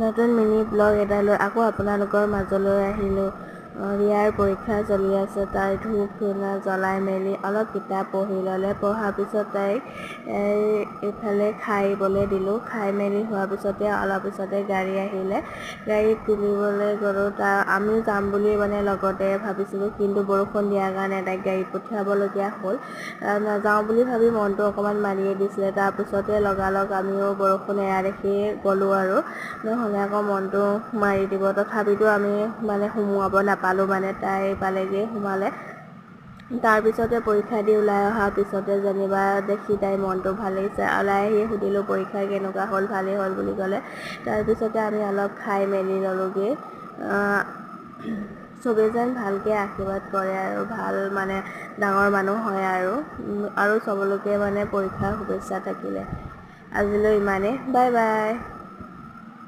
নতুন mini blog এটা লৈ আকৌ আপোনালোকৰ মাজলৈ আহিলোঁ। ৰিয়াৰ পৰীক্ষা চলি আছে। তাই ধূপ ধূনা জ্বলাই মেলি অলপ কিতাপ পঢ়ি ল'লে। পঢ়াৰ পিছত তাইক এইফালে খাইবলৈ দিলোঁ। খাই মেলি হোৱাৰ পিছতে অলপ পিছতে গাড়ী আহিলে। গাড়ীত তুলিবলৈ গ'লোঁ। আমিও যাম বুলি লগতে ভাবিছিলোঁ, কিন্তু বৰষুণ দিয়াৰ কাৰণে তাইক গাড়ীত পঠিয়াবলগীয়া হ'ল। নাযাওঁ বুলি ভাবি মনটো অকণমান মাৰিয়ে দিছিলে। তাৰপিছতে লগালগ আমিও বৰষুণ এৰা দেখিয়ে গ'লোঁ আৰু নহ'লে আকৌ মনটো মাৰি দিব। তথাপিতো আমি সোমোৱাব নাপালোঁ, তাই পালেগৈ সোমালে। তাৰপিছতে পৰীক্ষা দি ওলাই অহাৰ পিছতে যেনিবা দেখি তাইৰ মনটো ভাল লাগিছে। ওলাই আহি সুধিলোঁ পৰীক্ষা কেনেকুৱা হ'ল, ভালেই হ'ল বুলি ক'লে। তাৰপিছতে আমি অলপ খাই মেলি ল'লোঁগৈ। চবেই যেন ভালকৈ আশীৰ্বাদ কৰে আৰু ভাল ডাঙৰ মানুহ হয় আৰু চবলৈকে পৰীক্ষাৰ শুভেচ্ছা থাকিলে। আজিলৈ ইমানেই। Bye bye.